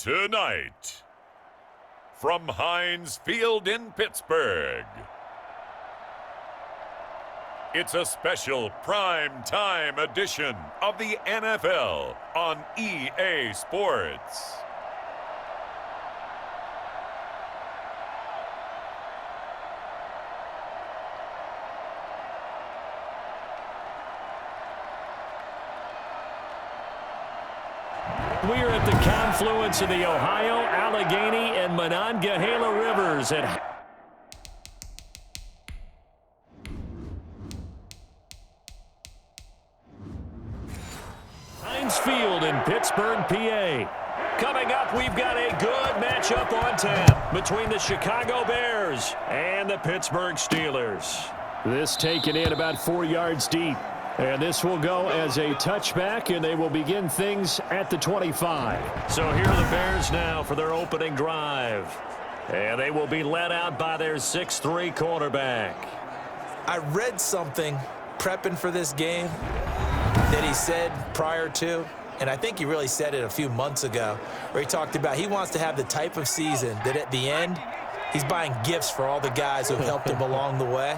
Tonight, from Heinz Field in Pittsburgh, it's a special prime time edition of the NFL on EA Sports. We're at the confluence of the Ohio, Allegheny, and Monongahela Rivers at Heinz Field in Pittsburgh, PA. Coming up, we've got a good matchup on tap between the Chicago Bears and the Pittsburgh Steelers. This taken in about 4 yards deep. And this will go as a touchback, and they will begin things at the 25. So here are the Bears now for their opening drive. And they will be led out by their 6'3" quarterback. I read something prepping for this game that he said prior to, and I think he really said it a few months ago, where he talked about he wants to have the type of season that at the end, he's buying gifts for all the guys who have helped him along the way.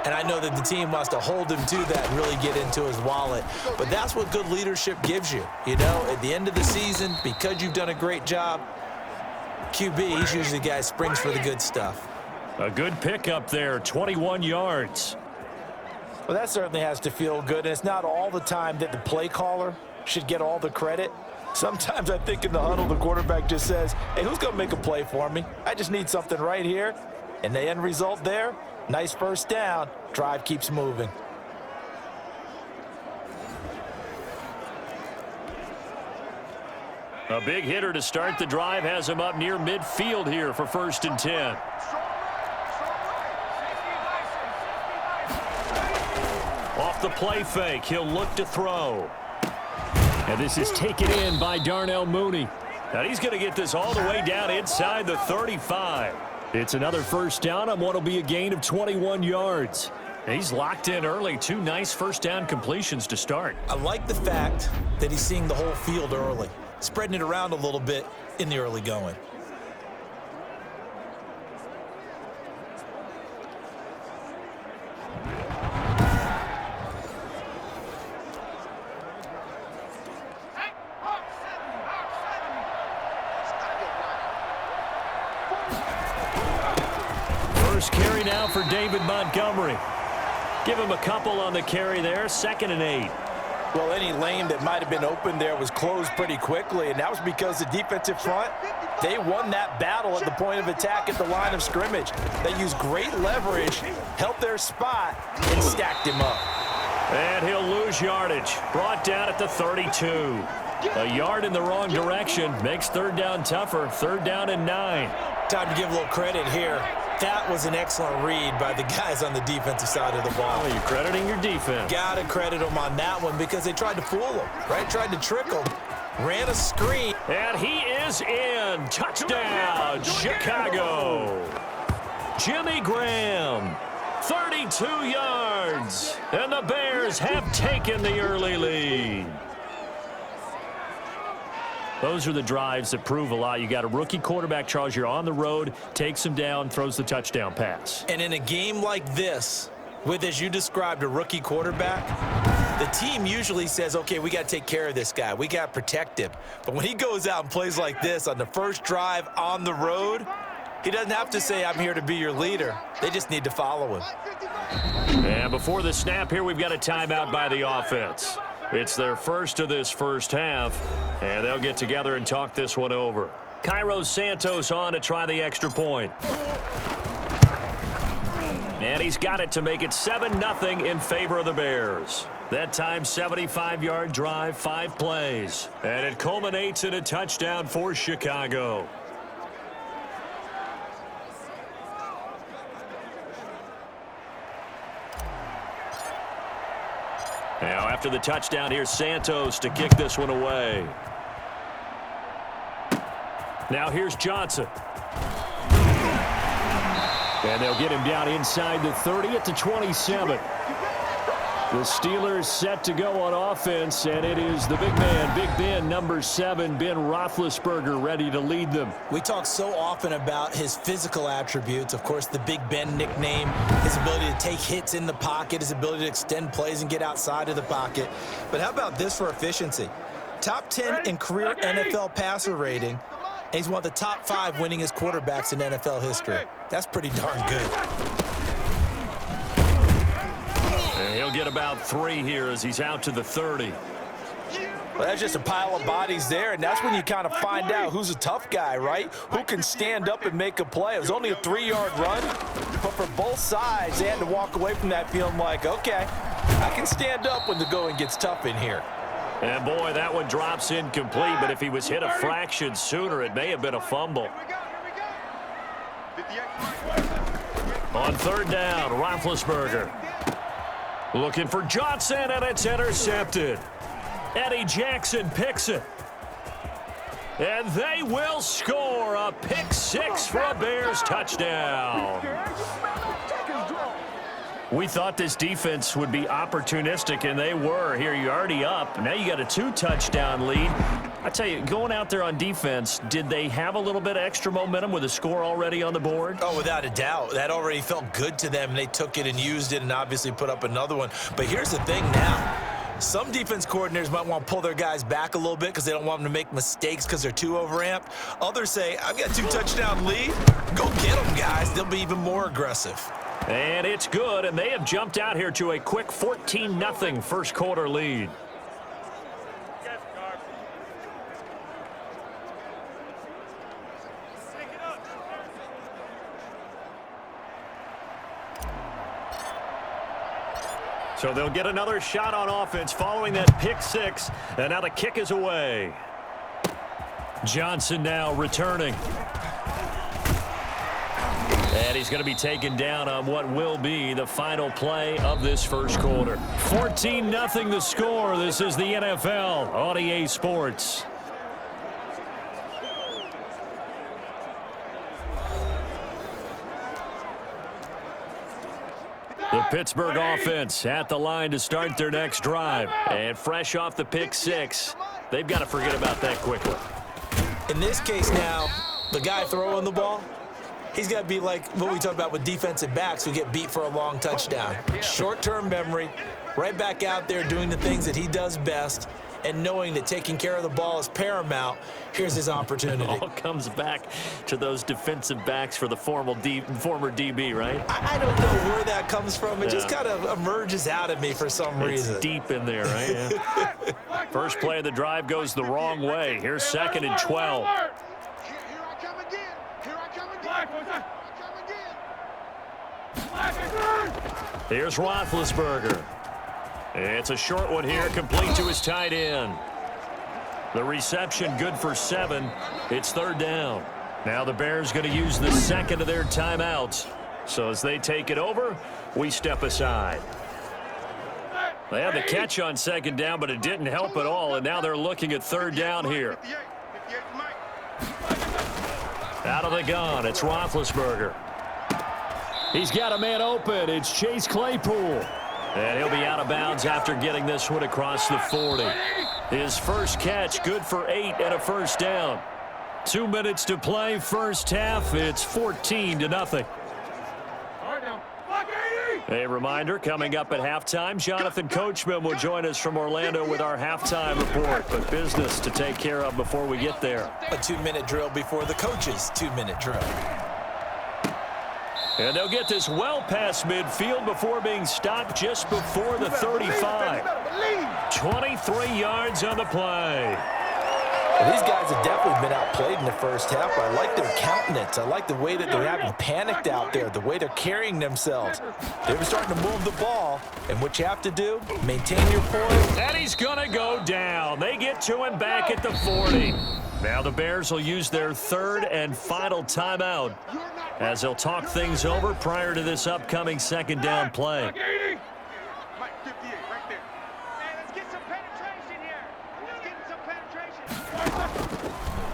And I know that the team wants to hold him to that and really get into his wallet. But that's what good leadership gives you. You know, at the end of the season, because you've done a great job, QB, he's usually the guy who springs for the good stuff. A good pickup there, 21 yards. Well, that certainly has to feel good. And it's not all the time that the play caller should get all the credit. Sometimes I think in the huddle, the quarterback just says, hey, who's going to make a play for me? I just need something right here. And the end result there, nice first down. Drive keeps moving. A big hitter to start the drive has him up near midfield here for 1st and 10. Off the play fake, he'll look to throw. And this is taken in by Darnell Mooney. And he's going to get this all the way down inside the 35. It's another first down on what will be a gain of 21 yards. He's locked in early. 2 nice first down completions to start. I like the fact that he's seeing the whole field early, spreading it around a little bit in the early going. First carry now for David Montgomery. Give him a couple on the carry there, 2nd and 8. Well, any lane that might have been open there was closed pretty quickly, and that was because the defensive front, they won that battle at the point of attack at the line of scrimmage. They used great leverage, held their spot, and stacked him up. And he'll lose yardage. Brought down at the 32. A yard in the wrong direction makes 3rd down tougher. 3rd down and 9. Time to give a little credit here. That was an excellent read by the guys on the defensive side of the ball. Oh, you're crediting your defense. Got to credit them on that one because they tried to fool him, right? Tried to trick him. Ran a screen. And he is in. Touchdown, Chicago. Jimmy Graham, 32 yards. And the Bears have taken the early lead. Those are the drives that prove a lot. You got a rookie quarterback, Charles. You're on the road, takes him down, throws the touchdown pass. And in a game like this, with, as you described, a rookie quarterback, the team usually says, okay, we got to take care of this guy. We got to protect him. But when he goes out and plays like this on the first drive on the road, he doesn't have to say, I'm here to be your leader. They just need to follow him. And before the snap here, we've got a timeout by the offense. It's their first of this first half, and they'll get together and talk this one over. Cairo Santos on to try the extra point. And he's got it to make it 7-0 in favor of the Bears. That time, 75-yard drive, 5 plays. And it culminates in a touchdown for Chicago. Now, after the touchdown, here's Santos to kick this one away. Now here's Johnson. And they'll get him down inside the 30 at the 27. The Steelers set to go on offense, and it is the big man, Big Ben, number 7, Ben Roethlisberger, ready to lead them. We talk so often about his physical attributes. Of course, the Big Ben nickname, his ability to take hits in the pocket, his ability to extend plays and get outside of the pocket. But how about this for efficiency? Top 10 in career NFL passer rating, and he's one of the top 5 winningest quarterbacks in NFL history. That's pretty darn good. And he'll get about 3 here as he's out to the 30. Well, that's just a pile of bodies there, and that's when you kind of find out who's a tough guy, right? Who can stand up and make a play. It was only a 3-yard run, but for both sides, they had to walk away from that feeling like, okay, I can stand up when the going gets tough in here. And, boy, that one drops incomplete, but if he was hit a fraction sooner, it may have been a fumble. On 3rd down, Roethlisberger. Looking for Johnson, and it's intercepted. Eddie Jackson picks it. And they will score a pick 6 for a Bears touchdown. We thought this defense would be opportunistic, and they were. Here, you're already up. Now you got a 2-touchdown lead. I tell you, going out there on defense, did they have a little bit of extra momentum with a score already on the board? Oh, without a doubt. That already felt good to them. They took it and used it and obviously put up another one. But here's the thing now. Some defense coordinators might want to pull their guys back a little bit because they don't want them to make mistakes because they're too overamped. Others say, I've got a 2-touchdown lead. Go get them, guys. They'll be even more aggressive. And it's good, and they have jumped out here to a quick 14-0 first quarter lead. So they'll get another shot on offense following that pick 6, and now the kick is away. Johnson now returning. And he's going to be taken down on what will be the final play of this first quarter. 14-0 the score. This is the NFL on EA Sports. The Pittsburgh offense at the line to start their next drive. And fresh off the pick 6, they've got to forget about that quickly. In this case now, the guy throwing the ball, he's got to be like what we talk about with defensive backs who get beat for a long touchdown. Short-term memory, right back out there doing the things that he does best, and knowing that taking care of the ball is paramount. Here's his opportunity. It all comes back to those defensive backs for the former DB, right? I don't know where that comes from. It just kind of emerges out of me for some reason. It's deep in there, right? Yeah. First play of the drive goes the wrong way. Here's 2nd and 12. Here's Roethlisberger. It's a short one here, complete to his tight end. The reception good for 7. It's 3rd down. Now the Bears going to use the 2nd of their timeouts. So as they take it over, we step aside. They had the catch on 2nd down, but it didn't help at all, and now they're looking at 3rd down here. Out of the gun, it's Roethlisberger. He's got a man open. It's Chase Claypool. And he'll be out of bounds after getting this one across the 40. His first catch, good for 8 and a first down. 2 minutes to play, first half. It's 14-0. A reminder, coming up at halftime, Jonathan Coachman will join us from Orlando with our halftime report. But business to take care of before we get there. A 2-minute drill before the coach's 2-minute drill. And they'll get this well past midfield before being stopped just before the 35. 23 yards on the play. Well, these guys have definitely been outplayed in the first half. I like their countenance. I like the way that they're having panicked out there, the way they're carrying themselves. They were starting to move the ball, and what you have to do, maintain your poise. And he's going to go down. They get to him back at the 40. Now the Bears will use their 3rd and final timeout as they'll talk things over prior to this upcoming 2nd down play.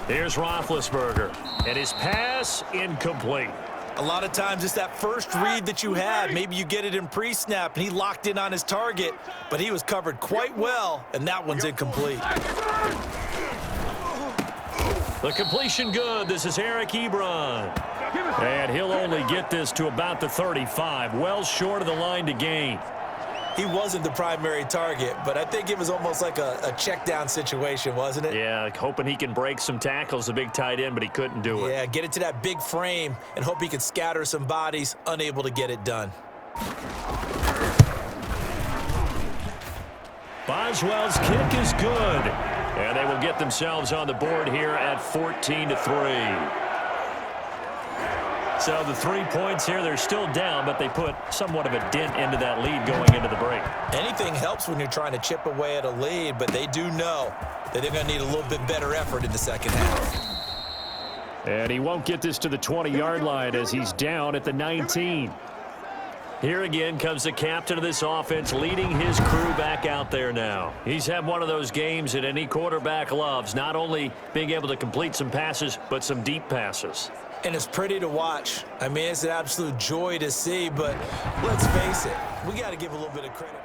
Here's Roethlisberger, and his pass incomplete. A lot of times it's that first read that you had. Maybe you get it in pre-snap, and he locked in on his target, but he was covered quite well, and that one's incomplete. The completion good. This is Eric Ebron. And he'll only get this to about the 35, well short of the line to gain. He wasn't the primary target, but I think it was almost like a check down situation, wasn't it? Yeah, hoping he can break some tackles, the big tight end, but he couldn't do it. Yeah, get it to that big frame and hope he can scatter some bodies, unable to get it done. Boswell's kick is good. And they will get themselves on the board here at 14-3. So the 3 points here, they're still down, but they put somewhat of a dent into that lead going into the break. Anything helps when you're trying to chip away at a lead, but they do know that they're going to need a little bit better effort in the second half. And he won't get this to the 20-yard line as he's down at the 19. Here again comes the captain of this offense, leading his crew back out there now. He's had one of those games that any quarterback loves, not only being able to complete some passes, but some deep passes. And it's pretty to watch. I mean, it's an absolute joy to see, but let's face it, we got to give a little bit of credit.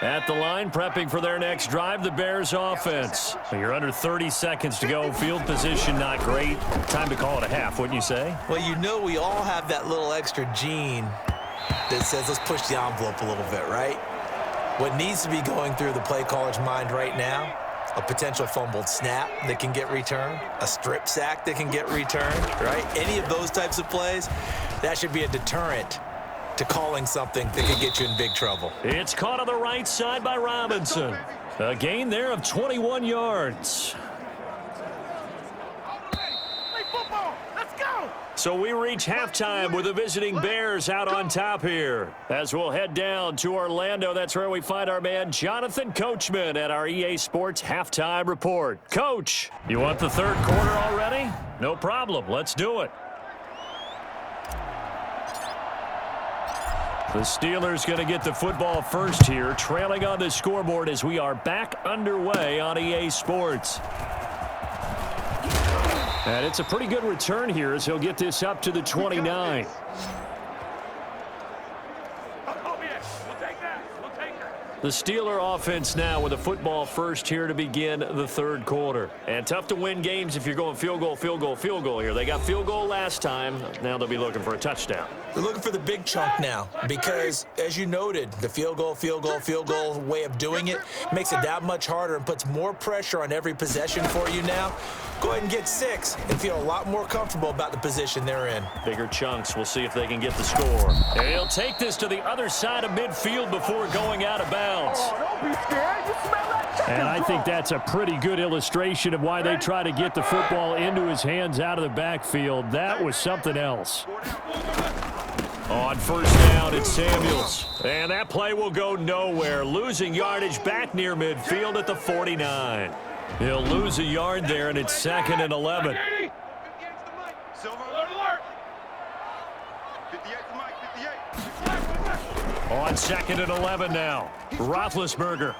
At the line, prepping for their next drive, the Bears offense. You're under 30 seconds to go. Field position not great. Time to call it a half, wouldn't you say? Well, you know we all have that little extra gene that says let's push the envelope a little bit, right? What needs to be going through the play caller's mind right now, a potential fumbled snap that can get returned, a strip sack that can get returned, right? Any of those types of plays, that should be a deterrent to calling something that could get you in big trouble. It's caught on the right side by Robinson. A gain there of 21 yards. So we reach halftime with the visiting Bears out on top here. As we'll head down to Orlando, that's where we find our man Jonathan Coachman at our EA Sports Halftime Report. Coach, you want the third quarter already? No problem. Let's do it. The Steelers going to get the football first here, trailing on the scoreboard as we are back underway on EA Sports. And it's a pretty good return here as he'll get this up to the 29. The Steeler offense now with a football first here to begin the third quarter. And tough to win games if you're going field goal, field goal, field goal here. They got field goal last time. Now they'll be looking for a touchdown. They're looking for the big chunk now because, as you noted, the field goal way of doing it makes it that much harder and puts more pressure on every possession for you now. Go ahead and get 6 and feel a lot more comfortable about the position they're in. Bigger chunks. We'll see if they can get the score. And he'll take this to the other side of midfield before going out of bounds. Oh, don't be scared. You smell that chicken. And I think that's a pretty good illustration of why they try to get the football into his hands out of the backfield. That was something else. On first down, it's Samuels. And that play will go nowhere. Losing yardage back near midfield at the 49. He'll lose a yard there, and it's 2nd and 11. On 2nd and 11 now. Roethlisberger.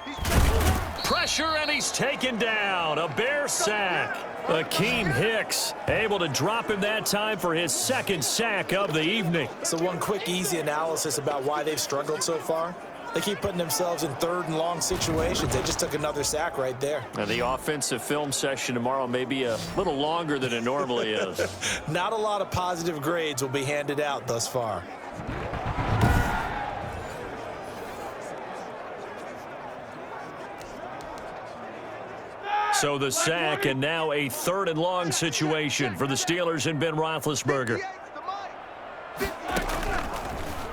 Pressure, and he's taken down. A Bear sack. Akeem Hicks able to drop him that time for his 2nd sack of the evening. So one quick, easy analysis about why they've struggled so far. They keep putting themselves in 3rd and long situations. They just took another sack right there. And the offensive film session tomorrow may be a little longer than it normally is. Not a lot of positive grades will be handed out thus far. So the sack, and now a 3rd and long situation for the Steelers and Ben Roethlisberger.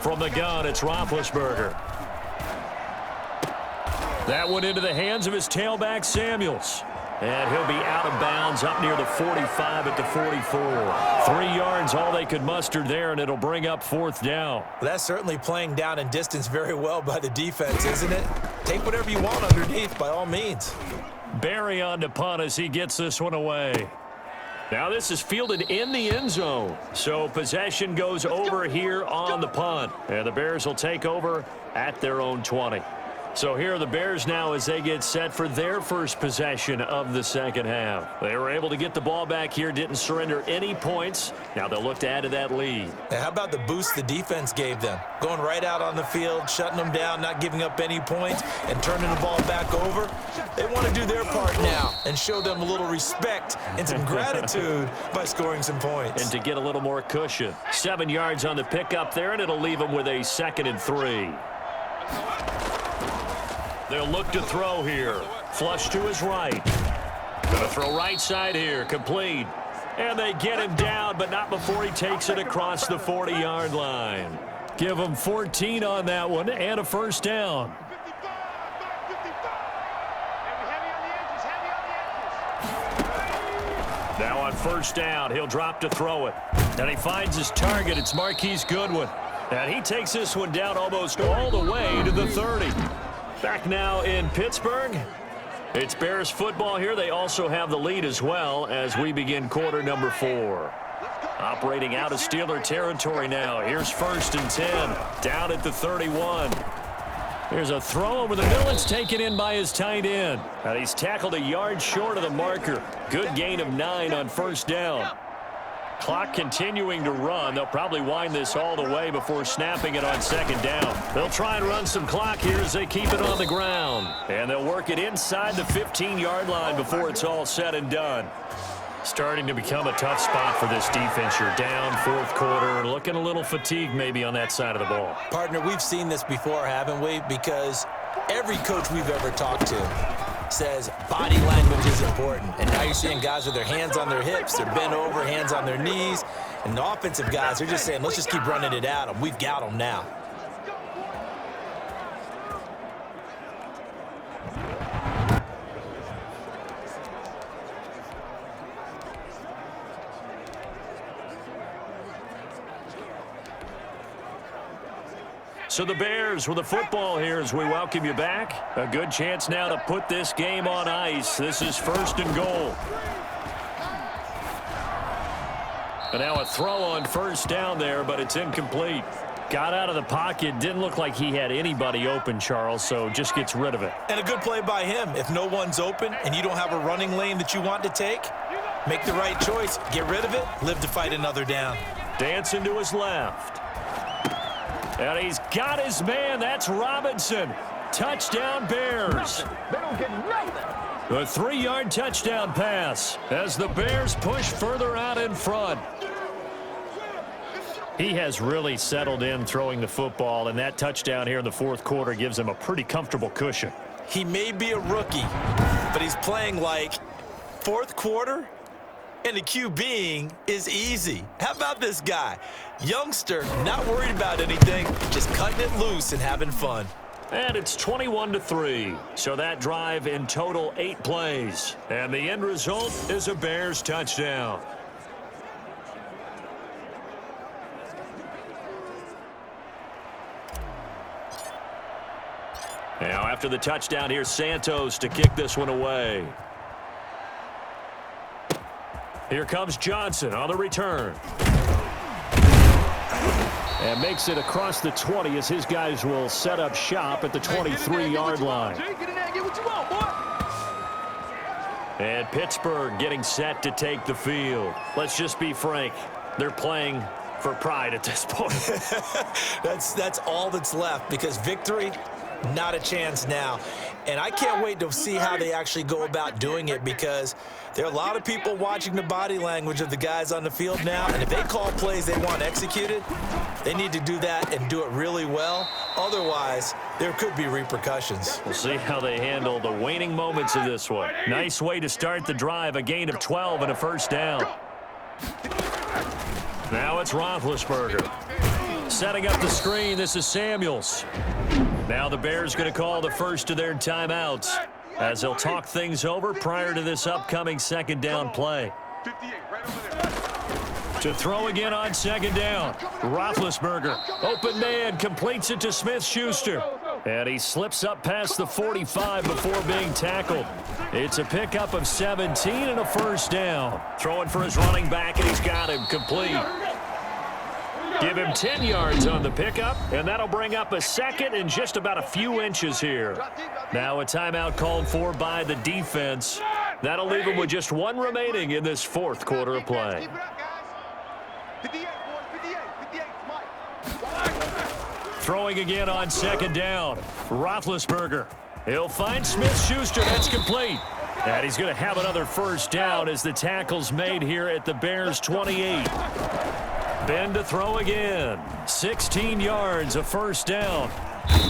From the gun, it's Roethlisberger. That one into the hands of his tailback, Samuels. And he'll be out of bounds up near the 45 at the 44. 3 yards, all they could muster there, and it'll bring up 4th down. That's certainly playing down in distance very well by the defense, isn't it? Take whatever you want underneath, by all means. Barry on to punt as he gets this one away. Now this is fielded in the end zone. So possession goes over here on the punt. And the Bears will take over at their own 20. So here are the Bears now as they get set for their first possession of the second half. They were able to get the ball back here, didn't surrender any points. Now they'll look to add to that lead. And how about the boost the defense gave them? Going right out on the field, shutting them down, not giving up any points, and turning the ball back over. They want to do their part now and show them a little respect and some gratitude by scoring some points. And to get a little more cushion. 7 yards on the pickup there, and it'll leave them with a 2nd and 3. They'll look to throw here. Flush to his right. Gonna throw right side here. Complete. And they get him down, but not before he takes it across the 40-yard line. Give him 14 on that one and a first down. Now on first down, he'll drop to throw it. And he finds his target. It's Marquise Goodwin. And he takes this one down almost all the way to the 30. Back now in Pittsburgh. It's Bears football here. They also have the lead as well as we begin quarter number 4. Operating out of Steeler territory now. Here's 1st and 10. Down at the 31. Here's a throw over the middle. It's taken in by his tight end. And he's tackled a yard short of the marker. Good gain of 9 on first down. Clock continuing to run. They'll probably wind this all the way before snapping it on second down. They'll try and run some clock here as they keep it on the ground. And they'll work it inside the 15-yard line before it's all said and done. Starting to become a tough spot for this defense. You're down 4th quarter, looking a little fatigued maybe on that side of the ball. Partner, we've seen this before, haven't we? Because every coach we've ever talked to says body language is important. And now you're seeing guys with their hands on their hips, they're bent over, hands on their knees. And the offensive guys are just saying, let's just keep running it at them. We've got them now. So the Bears with the football here as we welcome you back. A good chance now to put this game on ice. This is 1st and goal. And now a throw on first down there, but it's incomplete. Got out of the pocket. Didn't look like he had anybody open, Charles, so just gets rid of it. And a good play by him. If no one's open and you don't have a running lane that you want to take, make the right choice. Get rid of it. Live to fight another down. Dancing to his left. And he's got his man. That's Robinson. Touchdown, Bears. They don't get nothing. A 3-yard touchdown pass as the Bears push further out in front. He has really settled in throwing the football, and that touchdown here in the 4th quarter gives him a pretty comfortable cushion. He may be a rookie, but he's playing like 4th quarter, and the QBing is easy. How about this guy? Youngster, not worried about anything, just cutting it loose and having fun. And it's 21-3. So that drive in total 8 plays. And the end result is a Bears touchdown. Now after the touchdown, here's Santos to kick this one away. Here comes Johnson on the return. And makes it across the 20 as his guys will set up shop at the 23-yard line. And Pittsburgh getting set to take the field. Let's just be frank. They're playing for pride at this point. That's all that's left, because victory, not a chance now. And I can't wait to see how they actually go about doing it, because there are a lot of people watching the body language of the guys on the field now, and if they call plays they want executed, they need to do that and do it really well. Otherwise, there could be repercussions. We'll see how they handle the waning moments of this one. Nice way to start the drive, a gain of 12 and a first down. Now it's Roethlisberger. Setting up the screen, this is Samuels. Now the Bears going to call the first of their timeouts as they'll talk things over prior to this upcoming second down play. To throw again on second down. Roethlisberger, open man, completes it to Smith-Schuster. And he slips up past the 45 before being tackled. It's a pickup of 17 and a first down. Throwing for his running back, and he's got him complete. Give him 10 yards on the pickup, and that'll bring up a second and just about a few inches here. Now a timeout called for by the defense. That'll leave him with just one remaining in this fourth quarter of play. Throwing again on second down. Roethlisberger. He'll find Smith-Schuster. That's complete. And he's going to have another first down as the tackle's made here at the Bears' 28. Ben to throw again. 16 yards, a first down.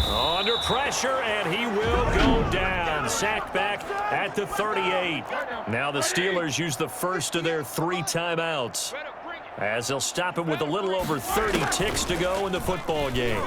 Under pressure, and he will go down. Sacked back at the 38. Now the Steelers use the first of their 3 timeouts, as they'll stop it with a little over 30 ticks to go in the football game.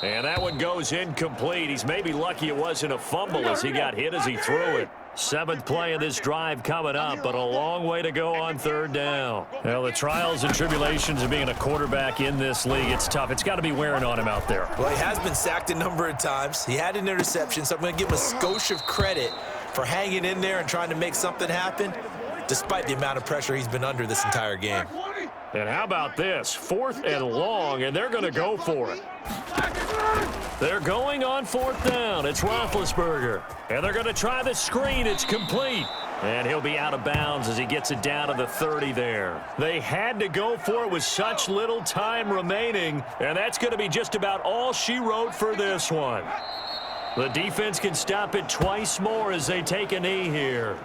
And that one goes incomplete. He's maybe lucky it wasn't a fumble as he got hit as he threw it. 7th play of this drive coming up, but a long way to go on third down. Well, the trials and tribulations of being a quarterback in this league, it's tough. It's got to be wearing on him out there. Well, he has been sacked a number of times. He had an interception, so I'm going to give him a skosh of credit for hanging in there and trying to make something happen, despite the amount of pressure he's been under this entire game. And how about this? 4th and long, and they're going to go for it. They're going on 4th down. It's Roethlisberger. And they're going to try the screen. It's complete. And he'll be out of bounds as he gets it down to the 30 there. They had to go for it with such little time remaining, and that's going to be just about all she wrote for this one. The defense can stop it twice more as they take a knee here.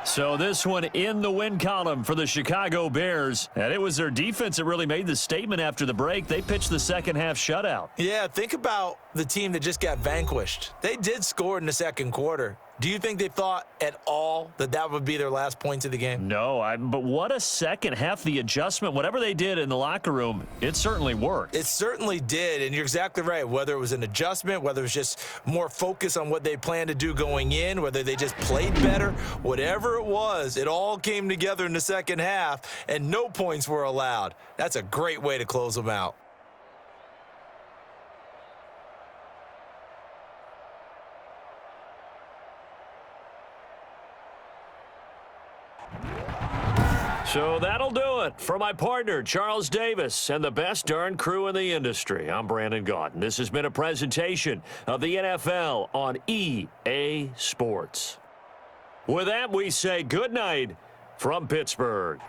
So this one in the win column for the Chicago Bears. And it was their defense that really made the statement after the break. They pitched the second half shutout. Yeah, think about the team that just got vanquished. They did score in the second quarter. Do you think they thought at all that that would be their last points of the game? No, but what a second half. The adjustment, whatever they did in the locker room, it certainly worked. It certainly did, and you're exactly right. Whether it was an adjustment, whether it was just more focus on what they planned to do going in, whether they just played better, whatever it was, it all came together in the second half, and no points were allowed. That's a great way to close them out. So that'll do it for my partner, Charles Davis, and the best darn crew in the industry. I'm Brandon Gaunt, and this has been a presentation of the NFL on EA Sports. With that, we say good night from Pittsburgh.